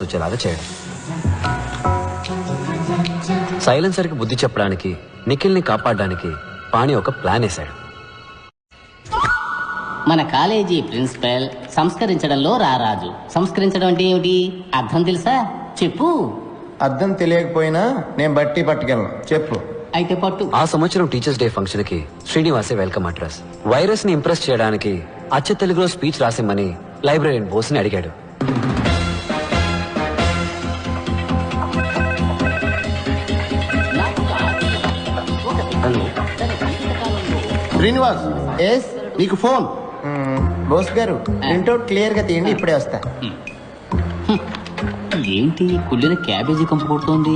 వచ్చేలాగా చేయడం. సైలెన్సర్కి బుద్ధి చెప్పడానికి, నిఖిల్ని కాపాడడానికి పాణి ఒక ప్లాన్ వేశాడు. మన కాలేజీ ప్రిన్సిపల్ సంస్కరించడంలో రారాజు. సంస్కరించడం అంటే ఏమిటి? అర్థం తెలుసా? చెప్పు. అర్థం తెలియకపోయినా నేను బట్టి పట్టుకెళ్ళను. చెప్పు. అయితే పట్టు. ఆ సంవత్సరం టీచర్స్ డే ఫంక్షన్ కి శ్రీనివాసే వెల్కమ్ అడ్రస్. వైరస్ ని ఇంప్రెస్ చేయడానికి అచ్చ తెలుగులో స్పీచ్ రాసిమ్మని లైబ్రరీన్ బోస్ ని అడిగాడు. హలో శ్రీనివాస్. ఎస్. నీకు ఫోన్. బోస్ గారు ప్రింట్అవుట్ క్లియర్ గా తీయండి, ఇప్పుడే వస్తా. ఏంటి కుళ్ళిన క్యాబేజీ కంపు కొడుతోంది?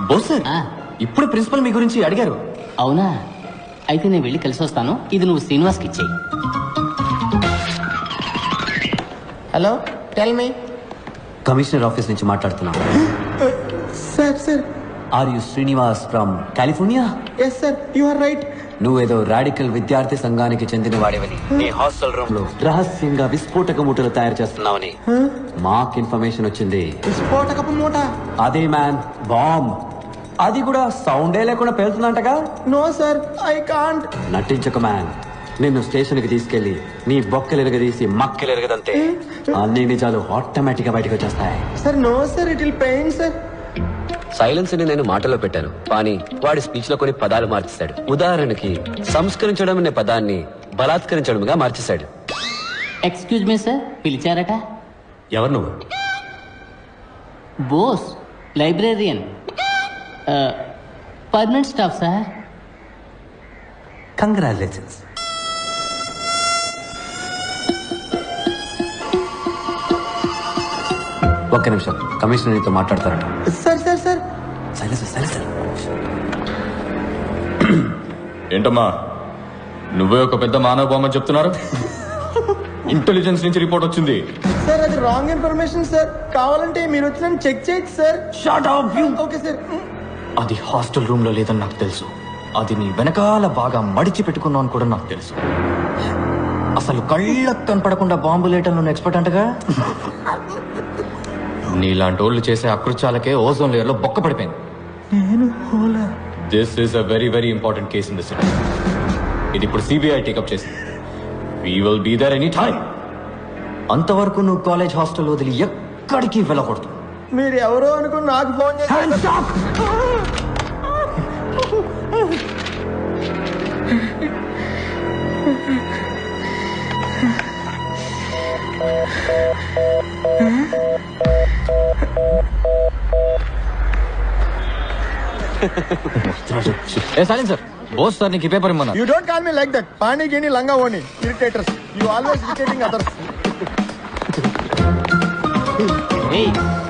బోస్ సార్, ఇప్పుడు ప్రిన్సిపల్ మీ గురించి అడిగారు. అవునా? అయితే నేను వెళ్ళి కలిసి వస్తాను. ఇది నువ్వు శ్రీనివాస్కి ఇచ్చేయి. Hello, tell me. Commissioner office నుంచి మాట్లాడుతున్నా. Sir sir. Are you Srinivas from California? Yes sir, you are right. నువ్వేదో రాడికల్ విద్యార్థి సంఘానికి చెందిన వాడివని, నీ హాస్టల్ రూమ్ లో రహస్యంగా విస్ఫోటక మూటలు తయారు చేస్తున్నావని మాకు ఇన్ఫర్మేషన్ వచ్చింది. విస్ఫోటకపు మూట? అదే మ్యాన్, బాంబ్. అది కూడా సౌండే లేకుండా పేలుతుందంటగా. No sir, I can't. నటించక మ్యాన్. నిన్ను స్టేషన్ కి తీసుకెళ్లి నీ బొక్కలెరగదీసి మక్కలెరగదంతే అన్ని నిజాలు ఆటోమేటిక్ గా బయటకు వచ్చేస్తాయి. Sir no sir, it will pain sir. Silence ని నేను మాటలో పెట్టాను, కానీ వాడి స్పీచ్ లో కొన్ని పదాలు మార్చేశాడు. ఉదాహరణకి సంస్కరించడం అనే పదాన్ని బలాత్కరించడంగా మార్చేశాడు. ఎక్స్క్యూజ్ మీ సార్, పిలిచారట? ఎవరు నువ్వు? Bose, librarian, permanent staff sir. Congratulations. ఒక్క నిమిషం, కమిషనర్ నీతో మాట్లాడతారట. Sir sir sir. సైలెన్స్. ఏంటమ్మా, నువ్వే ఒక పెద్ద మానవ బొమ్మ చెప్తున్నారు? ఇంటెలిజెన్స్ నుంచి రిపోర్ట్ వచ్చింది. సార్ అది రాంగ్ ఇన్ఫర్మేషన్ సార్. కావాలంటే మీరు వచ్చి నన్ను చెక్ చేయొచ్చు sir. Shut up you. Okay sir. అది హాస్టల్ రూమ్ లో లేదని నాకు తెలుసు. అది నీ వెనకాల బాగా మడిచి పెట్టుకున్నావు అని కూడా నాకు తెలుసు. అసలు కళ్ళకు కనపడకుండా బాంబు లేటంలో ఎక్స్పర్ట్ అంటగా. నీలాంటి వాళ్ళు చేసే అకృత్యాలకే ఓజోన్ లేయర్ లో బొక్క పడిపోయింది. This is a very very important case in the city. ఇది ఇప్పుడు సిబిఐ టేకప్ చేసింది. We will be there any time. అంతవరకు నువ్వు కాలేజ్ హాస్టల్ వదిలి ఎక్కడికి వెళ్ళకూడదు. మీరు ఎవరో అనుకుని నాకు ఫోన్ చేశారు. సార్, బోస్ సార్ నీకు paper ఇమ్మన్నా. You don't call me like that. Pani gini langa oni. Irritators. You always irritating others.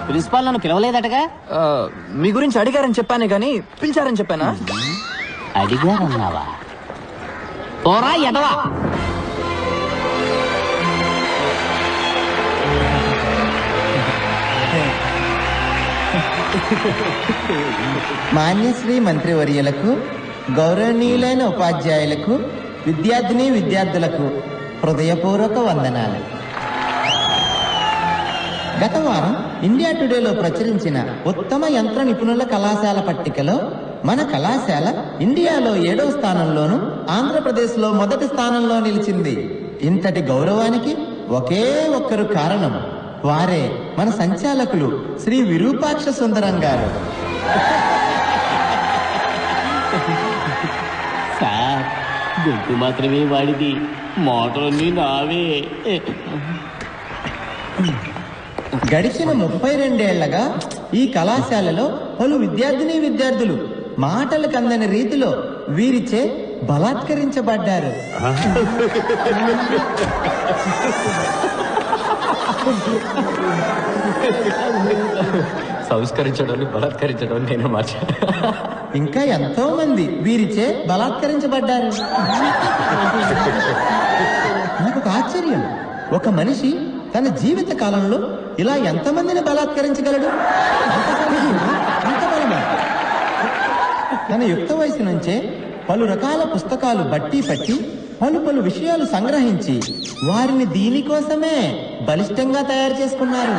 Principal నన్ను పిలవలేదటగా? మీ గురించి అడిగారని చెప్పానే గానీ పిలిచారని చెప్పానా? అడిగారన్నావా? పోరా ఎడవా. మాన్యశ్రీ మంత్రివర్యులకు, గౌరవనీయులైన ఉపాధ్యాయులకు, విద్యార్థులకు హృదయపూర్వక వందనాలు. గత వారం ఇండియా టుడేలో ప్రచురించిన ఉత్తమ యంత్ర నిపుణుల కళాశాల పట్టికలో మన కళాశాల ఇండియాలో 7వ స్థానంలోను, ఆంధ్రప్రదేశ్లో మొదటి స్థానంలో నిలిచింది. ఇంతటి గౌరవానికి ఒకే ఒక్కరు కారణం. వారే మన సంచాలకులు శ్రీ విరూపాక్ష సుందరం గారు. సార్, గొంతు మాత్రమే వాడిది, మోటార్ని నావే. గడిచిన 32 ఏళ్లగా ఈ కళాశాలలో పలు విద్యార్థులు మాటలు కందని రీతిలో వీరిచే బలాత్కరించబడ్డారు. సంస్కరించడం బలాత్కరించడం నేను మార్చా. ఇంకా ఎంతో మంది వీరిచే బలాత్కరించబడ్డారు. నాకు ఒక ఆశ్చర్యం. ఒక మనిషి తన జీవిత కాలంలో ఇలా ఎంతమందిని బలాత్కరించగలడు? అంత బలమా? తన యుక్త వయసు నుంచే పలు రకాల పుస్తకాలు బట్టి పట్టి పలు పలు విషయాలు సంగ్రహించి వారిని దీనికోసమే బలిష్టంగా తయారు చేసుకున్నారు.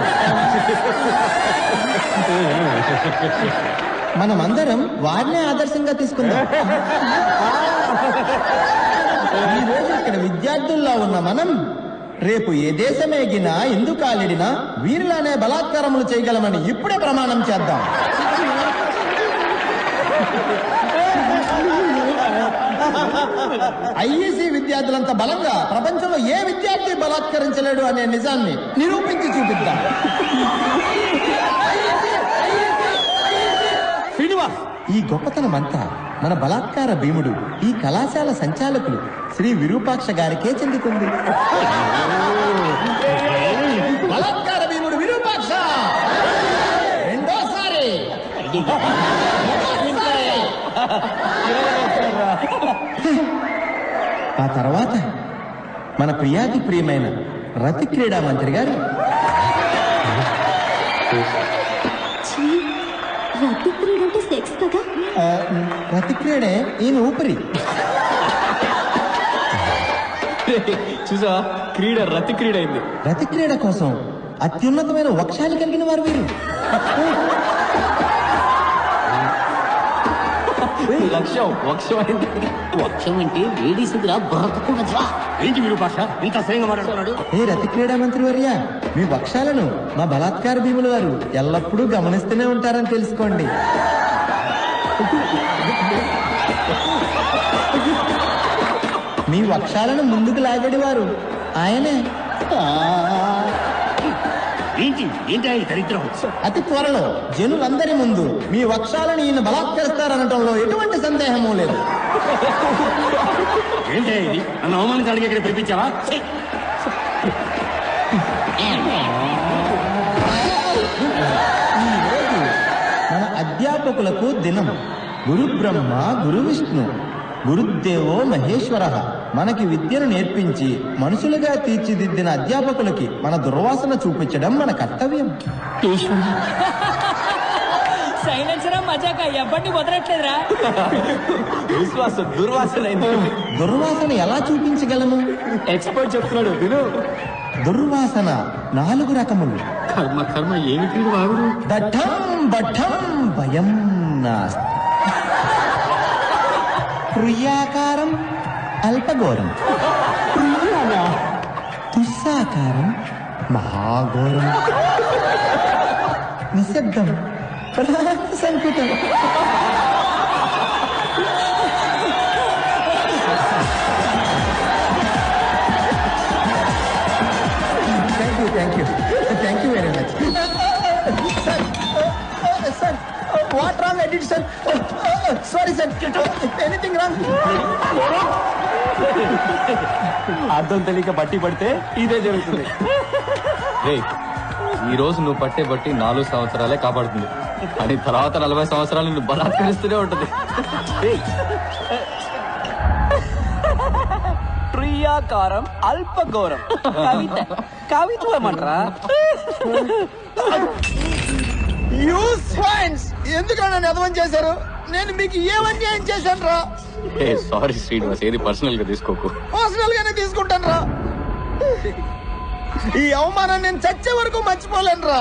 మనమందరం వారినే ఆదర్శంగా తీసుకుందాం. ఈ రోజు ఇక్కడ విద్యార్థుల్లో ఉన్న మనం రేపు ఏ దేశమేగినా ఎందుకు కాలిడినా వీరిలానే బలాత్కారములు చేయగలమని ఇప్పుడే ప్రమాణం చేద్దాం. ఐఈసీ విద్యార్థులంత బలంగా ప్రపంచంలో ఏ విద్యార్థి బలాత్కరించలేడు అనే నిజాన్ని నిరూపించి చూపిద్దాం. ఈ గొప్పతనమంతా మన బలాత్కార భీముడు ఈ కళాశాల సంచాలకులు శ్రీ విరూపాక్ష గారికే చెందుతుంది. బలాత్కార భీముడు విరూపాక్ష రెండోసారి. ఆ తర్వాత మన ప్రియాతి ప్రియమైన రతి క్రీడా మంత్రి గారు రతి క్రీడ అంటే సెక్స్ కదా? రతి క్రీడే ఈయన ఊపిరి. చూసా క్రీడ రతి క్రీడ అయింది. రతి క్రీడ కోసం అత్యున్నతమైన వక్షాలు కలిగిన వారు వీరు. లక్ష్యం వక్షం అయింది. వక్షం అంటే వేడేసిందిరా బ్రతకూడదురా. ఏంటి విరూపాక్ష ఇంత అసహ్యంగా మాట్లాడుతున్నాడు? ఏ రతి క్రీడా మంత్రి వర్య, మీ వక్షాలను మా బలాత్కార భీముల వారు ఎల్లప్పుడూ గమనిస్తూనే ఉంటారని తెలుసుకోండి. మీ వక్షాలను ముందుకు లాగేవారు ఆయనే. ఏంటి ఏంటి ఈ దరిద్రం? అతి త్వరలో జనులందరి ముందు మీ వక్షాలను ఈయన బలాత్కరిస్తారనటంలో ఎటువంటి సందేహమూ లేదు. ఏంటి ఇది? నన్ను అవమానించడానికి ఇక్కడ పిలిపించావా? మన అధ్యాపకులకు దినం. గురు బ్రహ్మ గురు విష్ణు గురుదేవో మహేశ్వర. మనకి విద్యను నేర్పించి మనుషులుగా తీర్చిదిద్దిన అధ్యాపకులకి మన దుర్వాసన చూపించడం మన కర్తవ్యం. సైలెన్సరా మజాక ఎవ్వడిని వదలట్లేదురా. విశ్వాసం దుర్వాసన అయింది. దుర్వాసన ఎలా చూపించగలము? ఎక్స్పర్ట్ చెప్తున్నాడు విను. దుర్వాసన 4 రకములు. కర్మ కర్మ ఏమిటి వాగుడు? దఠం బఠం భయం నాస్తి. ప్రియాకారం అల్పఘోరం. దుస్సాకారం మహాఘోరం. నిశ్శబ్దం సంకుటం. Thank you very much sir. What wrong I did sir? Sorry sir. Anything wrong? అర్థం తెలియక బట్టి పడితే ఇదే జరుగుతుంది. ఈ రోజు నువ్వు పట్టే బట్టి 4 సంవత్సరాలే కాపాడుతుంది అని తర్వాత 40 సంవత్సరాలు నువ్వు బలాత్కరిస్తూనే ఉంటుంది. ప్రియాకారం అల్పఘోరం. కవిత్వం అంటరా? ఎందుకు నన్ను ఎదవం చేశారు? నేను మీకు ఏం అన్యాయం చేశాను రా? సారీ శ్రీనివాస్, ఏది పర్సనల్ గా తీసుకోకు. పర్సనల్ గానే తీసుకుంటాను రా. ఈ అవమానం నేను చచ్చే వరకు మర్చిపోలేను రా.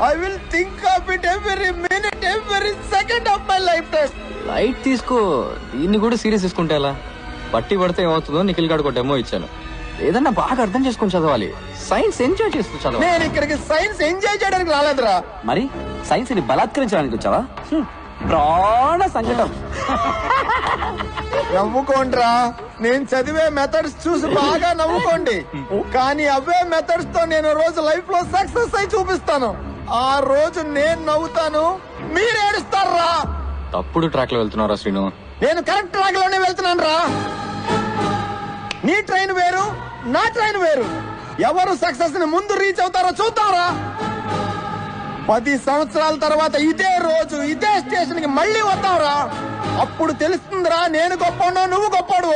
I will think of it every minute every second of my life time. Light తీసుకో, దీన్ని కూడా సీరియస్ తీసుకుంటే ఎలా? బట్టి పడితే ఏమవుతుందో నిఖిల్ గారికి ఒక డెమో ఇచ్చాను. ఏదన్నా బాగా అర్థం చేసుకుని చదవాలి. సైన్స్ ఎంజాయ్ చేస్తూ చదవాలి. నేను ఇక్కడికి సైన్స్ ఎంజాయ్ చేయడానికి రాలేదురా. మరి సైన్స్ ని బలాత్కరించడానికి వచ్చావా? ప్రాణ సంకటం. నవ్వుకోండిరా. నేను చదివే మెథడ్స్ చూసి బాగా నవ్వుకోండి. కానీ అవే మెథడ్స్ తో నేను రోజు లైఫ్ లో సక్సెస్ అయి చూపిస్తాను. ఆ రోజు నేను నవ్వుతాను, మీరు ఏడుస్తారా? తప్పుడు ట్రాక్ లో వెళ్తున్నారా శ్రీను? నేను కరెక్ట్ ట్రాక్ లోనే వెళ్తున్నాను రా. నీ ట్రైన్ వేరు, నా ట్రైన్ వేరు. ఎవరు సక్సెస్ ని ముందు రీచ్ అవుతారో చూద్దాంరా. 10 సంవత్సరాల తర్వాత ఇదే రోజు ఇదే స్టేషన్ కి మళ్ళీ వద్దాంరా. అప్పుడు తెలుస్తుందిరా నేను గొప్పనో నువ్వు గొప్పడు.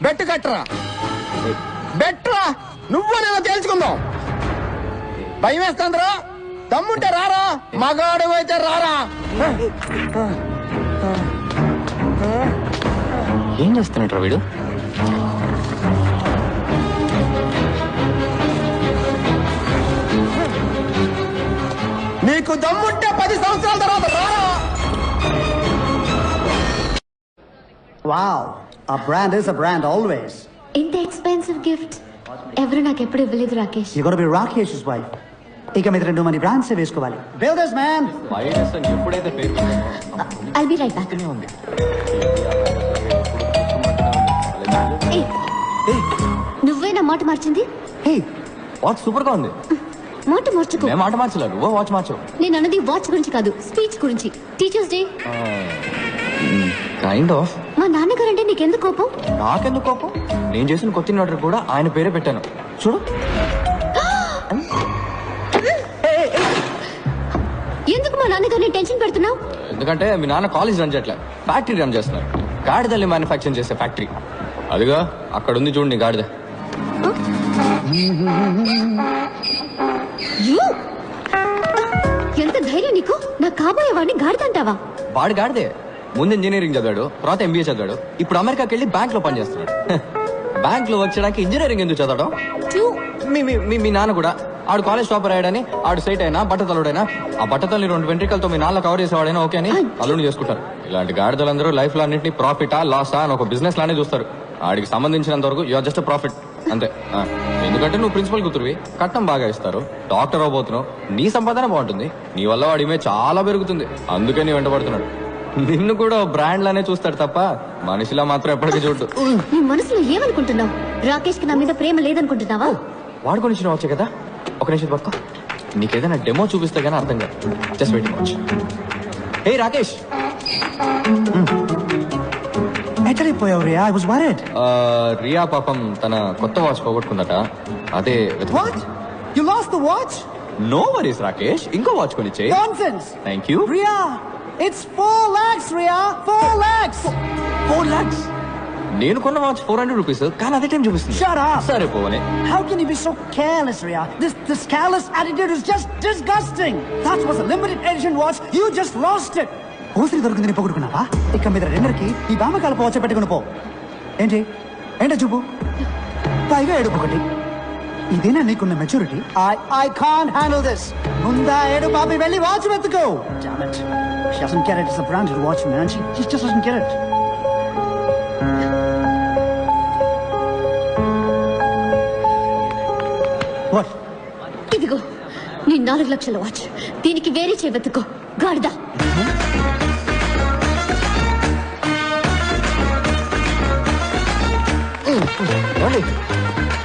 బెట్టు కట్టరా, బెట్రా. నువ్వు నేను తేల్చుకుందాం. భయం వేస్తుందిరా. దమ్ముంటే రారా, మగాడు అయితే రారా. ఏం చేస్తున్నట్రా వీడు? నీకు దమ్ముంటే 10 సంవత్సరాల తర్వాత రారా. Wow, a brand is a brand always. ఇంత ఎక్స్పెన్సివ్ గిఫ్ట్ ఎవరు నాకు ఎప్పుడు ఇవ్వలేదు Rakesh. You gotta be Rakesh's wife. ఇక మీద 2 మంది బ్రాండ్స్ వేసుకోవాలి. Builders man. వైరస్ అని ఎప్పుడైతే పేరు I'll be right back. ఉంది ఏయ్, నువ్వే నా మాట మార్చింది. హే వాచ్ సూపర్ గా ఉంది. మాట మార్చుకో. నేను మాట మార్చలేదు, నువ్వు వాచ్ మార్చవు. నేను అన్నది వాచ్ గురించి కాదు, స్పీచ్ గురించి. Teachers day. Kind of. మా నాన్నగారంటే నీకెందుకు కోపం? నాకెందుకు కోపం? నేను చేసిన కొత్త ఆర్డర్ కూడా ఆయన పేరే పెట్టాను. చూడు. ఎందుకు మా నాన్నగారిని టెన్షన్ పెడుతున్నావు? ఎందుకంటే మీ నాన్న కాలేజ్ రన్ చేయట్లే, ఫ్యాక్టరీ రన్ చేస్తున్నారు. గాడిదల్ని మ్యానుఫ్యాక్చరింగ్ చేసే ఫ్యాక్టరీ. అదిగా అక్కడ ఉంది చూడు నీ గాడిద. You? ఎంత ధైర్యం నీకు? నా కాబోయే వాడిని గాడిదంటావా? వాడు గాడిదే. ముందు ఇంజనీరింగ్ చదివాడు, తర్వాత ఎంబీఏ చదివాడు, ఇప్పుడు అమెరికాకి వెళ్ళి బ్యాంక్ లో పనిచేస్తున్నాడు. బ్యాంక్ లో వచ్చడానికి ఇంజనీరింగ్ ఎందుకు చదవడం? మీ నాన్న కూడా ఆడు కాలేజ్ టాపర్ అయ్యాడని ఆడు సైట్ అయినా బట్టతలుడైనా ఆ బట్టతల్ని 2 వెంట్రికలతో మీ నాన్న కవర్ చేసేవాడైనా ఓకే అని అల్లుని చేసుకుంటారు. ఇలాంటి గాడిదలందరూ లైఫ్ లో అన్నింటినీ ప్రాఫిటా లాసా అని ఒక బిజినెస్ లానే చూస్తారు. ఆడికి సంబంధించినంత వరకు యూఆర్ జస్ట్ ప్రాఫిట్ అంతే. ఎందుకంటే నువ్వు ప్రిన్సిపల్ కూతురువి, కట్నం బాగా ఇస్తారు, డాక్టర్ అవబోతున్నావు, నీ సంపాదన బాగుంటుంది, నీ వల్ల వాడి ఇమేజ్ చాలా పెరుగుతుంది. అందుకే నీ వెంటబడుతున్నాడు. నిన్ను కూడా బ్రాండ్ లానే చూస్తాడు తప్ప మనిషిలా మాత్రం ఎప్పటికీ చూడు. నీ మనసులో ఏమనుకుంటున్నావు? రాకేష్ కి నా మీద ప్రేమ లేదనుకుంటున్నావా? వాడుకొని ఇచ్చిన వచ్చే కదా. ఒక నిమిషం పక్క, నీకేదైనా డెమో చూపిస్తే గానీ అర్థం కాదు. Just waiting watch. Hey Rakesh. ఎక్కడిపోయావు Ria? I was worried. Ria పాపం తన కొత్త వాచ్ పోగొట్టుకుందట. అదే What? You lost the watch? No worries Rakesh, ఇంకో వాచ్ కొనిచ్చే. Nonsense. Thank you. Ria, it's 4 lakhs, Ria. 4 lakhs. 4 lakhs. నేను కొన్న వాచ్ 400 రూపీస్, కానీ అదే టైం చూపిస్తుంది. Shut up. సరే పోవనే. How can you be so careless, Ria? This careless attitude is just disgusting. That was a limited edition watch. You just lost it. ఓసిరి దొరికింది, నీ పొగుడుకున్నావా? ఇక మీద రెండరికి ఈ బామకాల పోవచ్చు పెట్టుకుని పో. ఏంటి ఏంటో చూపు, పైగా ఏడుపు ఒకటి. ఇదేనా నీకున్న maturity? I can't handle this. ముందా ఏడు పాపి వెళ్ళి watch వెతుకో. Damn it. She doesn't get it. It's a branded watch, man. She just doesn't get it. What? ఇదిగో నీ 4 లక్షల వాచ్. దీనికి వేరే చేయవెత్తుకో గాడిదా.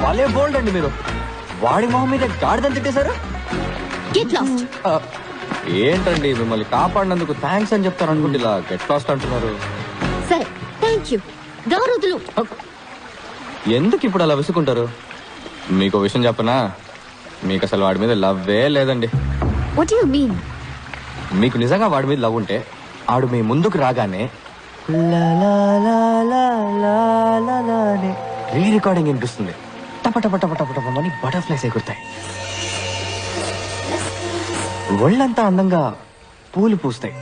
వాళ్ళే బోల్డ్ అండి మీరు. వాడి మొహం మీద గాడిదని తిట్టేశారు. Get lost. ఏంటండి మిమ్మల్ని కాపాడినందుకు థ్యాంక్స్ అని చెప్తారు అనుకుంటే ఇలా గెట్ లాస్ట్ అంటున్నారు. సరే థ్యాంక్ యూ. దారుదులు. ఎందుకు ఇప్పుడు అలా విసుకుంటారు? మీకు విషయం చెప్పనా, మీకు అసలు వాడి మీద లవ్వే లేదండి. What do you mean? మీకు నిజంగా వాడి మీద లవ్ ఉంటే ఆడు మీ ముందుకు రాగానే రీ రికార్డింగ్ వినిపిస్తుంది. టప టప టప టప టప అని బటర్ఫ్లైస్ ఎగురుతాయి. ఒళ్ళంతా అందంగా పూలు పూస్తాయి.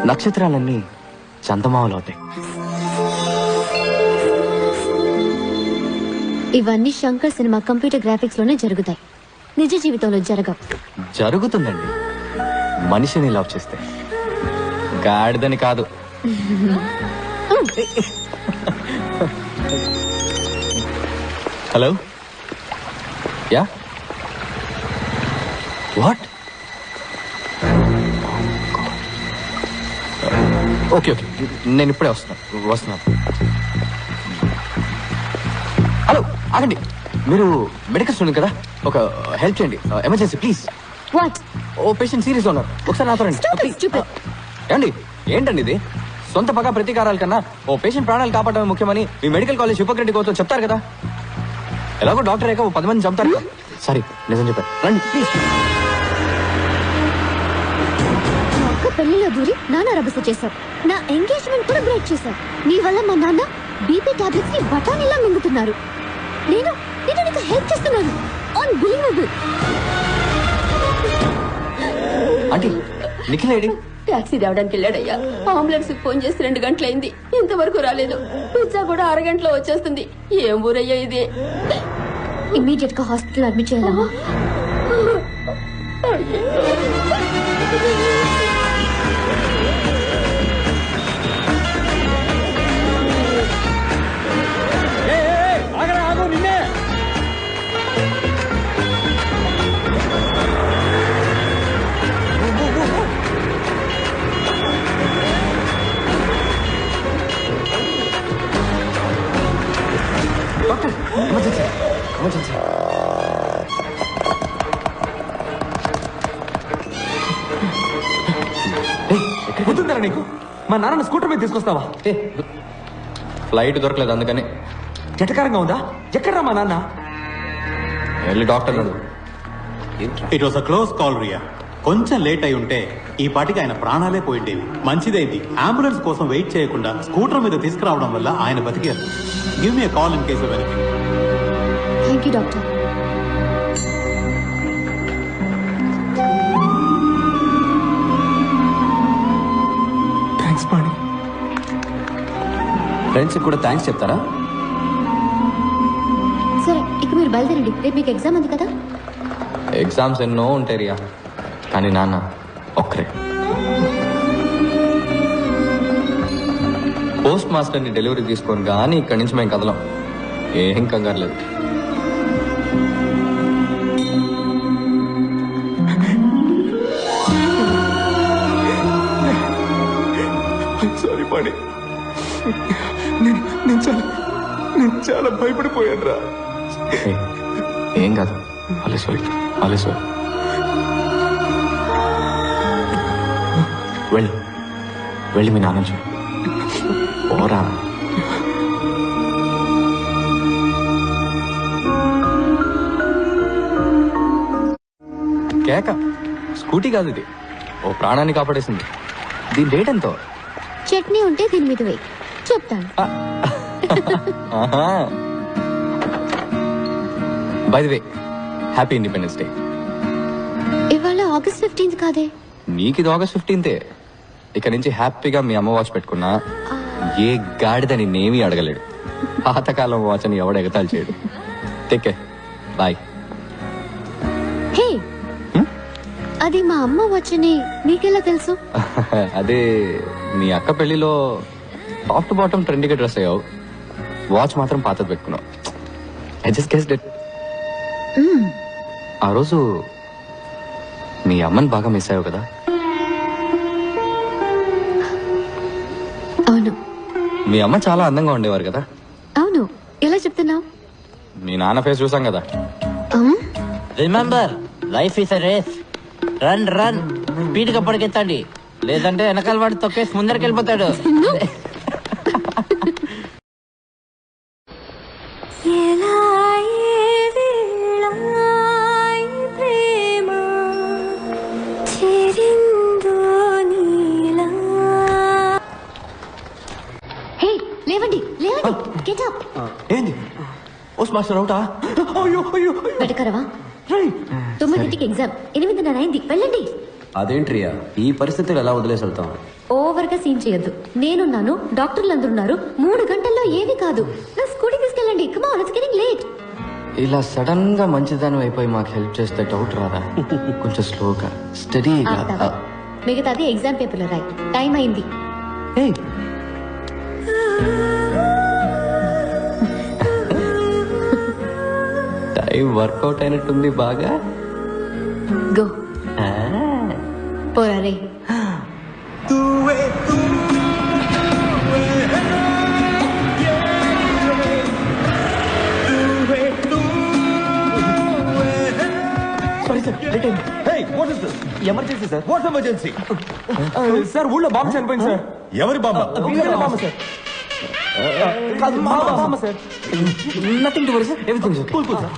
నక్షత్రాలన్నీ చందమామలు అవుతాయి. ఇవన్నీ శంకర్ సినిమా కంప్యూటర్ గ్రాఫిక్స్ లోనే జరుగుతాయి, నిజ జీవితంలో జరగవు. జరుగుతుందండి, మనిషిని లవ్ చేస్తే, గాడిదని కాదు. Hello, yeah, what? Okay okay, నేను ఇప్పుడే వస్తున్నాను. హలో ఆగండి, మీరు మెడికల్ స్టూడెంట్ కదా, ఒక హెల్ప్ చేయండి, ఎమర్జెన్సీ ప్లీజ్. వాట్? ఓ పేషెంట్ సీరియస్ ఉన్నారు, ఒకసారి నాతో రండి. ఏమండి, ఏంటండి ఇది? సొంత పగ ప్రతీకారాల కన్నా ఓ పేషెంట్ ప్రాణాలు కాపాడడం ముఖ్యమని మీ మెడికల్ కాలేజ్ హిపోక్రటిక్ అవుతో చెప్తారు కదా. ఎలాగో డాక్టర్ అయ్యాక ఓ 10 మంది చంపుతారు. సారీ, నిజం చెప్పారు, రండి ప్లీజ్. ఒక్క పెళ్లిలో దూరి నాన్న రభస చేశావు, నా ఎంగేజ్మెంట్ కూడా బ్రేక్ చేశావు. నీ వల్ల మా నాన్న బీపీ టాబ్లెట్స్ ని బఠానీలా మింగుతున్నారు. నేను నీకు హెల్ప్ చేస్తున్నాను. Unbelievable. Aunty, Nikhil AD? Taxi రావడానికి వెళ్ళాడయ్యా. అంబులెన్స్ ఫోన్ చేసి 2 గంటలైంది, ఇంతవరకు రాలేదు. పిజ్జా కూడా 6 గంటలో వచ్చేస్తుంది. ఏం ఊరయ్యా ఇది? ఇమీడియట్ గా హాస్పిటల్ అడ్మిట్ చేయాలమ్మా. గుర్తుందరా నీకు? మా నాన్న స్కూటర్ మీద తీసుకొస్తావా? ఫ్లైట్ దొరకలేదు అందుకని. జటకారంగా ఉందా? ఎక్కడరా మా నాన్న? వెళ్ళి డాక్టర్ అడుగు. It was a close call Ria. కొంచెం లేట్ అయి ఉంటే ఈ పాటికి ఆయన ప్రాణాలే పోయిండేవి. మంచిదైంది అంబులెన్స్ కోసం వెయిట్ చేయకుండా స్కూటర్ మీద తీసుకురావడం వల్ల ఆయన బతికారు. Give me call in case of anything. Thank you doctor. Thanks Pani. Friends కూడా థ్యాంక్స్ చెప్తారా? సరే ఇక మీరు బయలుదేరండి, రేపు మీకు ఎగ్జామ్ ఉంది కదా. ఎగ్జామ్స్ ఎన్నో ఉంటాయి రియా, కానీ నాన్న ఒక్కరే. పోస్ట్ మాస్టర్ని డెలివరీ తీసుకొని కానీ ఇక్కడి నుంచి మేము కదలం. ఏం కంగారు లేదు. సారీ పాడి, నేను చాలా భయపడిపోయాను రా. ఏం కాదు, అలెస్ వెళ్ళి మీ నాన్న చూడు. ఓరా. కేక స్కూటీ కాదు ఇది, ఓ ప్రాణాన్ని కాపాడేసింది. దీని రేట్ ఎంతో? చట్నీ ఉంటే దీని మీద వేయి, చెప్తాను. By the way, happy independence day. ఇవాళ August 15th కాదే. నీకు ఇది August 15th. ఇక నుంచి హ్యాపీగా మీ అమ్మ వాచ్ పెట్టుకున్నా ఏ గాడిద నిన్నేమీ అడగలేడు. పాతకాలం వాచ్ అని ఎవడు ఎగతాలు చేయడు. Take care, bye. హే, అది మా అమ్మ వచ్చని నీకెలా తెలుసు? అదే మీ అక్క పెళ్లిలో టాప్ టు బాటమ్ ట్రెండీగా డ్రెస్ అయ్యావు, వాచ్ మాత్రం పాతది పెట్టుకున్నావు. I just guessed it. ఆ రోజు మీ అమ్మని బాగా మిస్ అయ్యావు కదా? అవును. మీ అమ్మ చాలా అందంగా ఉండేవారు కదా? అవును. ఎలా చెప్తున్నావు? మీ నాన్న ఫేస్ చూసాం కదా. Remember, life is a race. Run speed గా పరిగెత్తండి, లేదంటే వెనకాల వాడు తొక్కేసి ముందరికి వెళ్ళిపోతాడు. హే, లేవండి లేవండి, గెట్ అప్. ఏంది? పోస్ట్ మాస్టర్ అవుటా? బయటకరవా? 9కి ఎగ్జామ్, 8:30 అయింది, వెళ్ళండి. అదేంట్రియా, ఈ పరిస్థితులు ఎలా వదిలేసి వెళ్తాం? ఓవర్ గా సీన్ చేయొద్దు. నేనున్నాను, డాక్టర్లు అందరూ ఉన్నారు. 3 గంటల్లో ఏమీ కాదు. నా స్కూటీ తీసుకెళ్ళండి. Come on, it's getting late. ఇలా సడన్ గా మంచిదానం అయిపోయి మాకు హెల్ప్ చేస్తే డౌట్ రాదా? కొంచెం స్లోగా స్టడీగా. మిగతాది ఎగ్జామ్ పేపర్ లో రాయి. టైం అయింది. టైం వర్కౌట్ అయినట్టుంది బాగా. గో పోరా రే. Emergency sir. What emergency? Sir ఊళ్ళో బాంబు చనిపోయింది సార్. ఎవరి బామ్మ? Bomb sir. కాదు, మా బామ్మ sir. Nothing to worry sir, everything sir. Cool sir.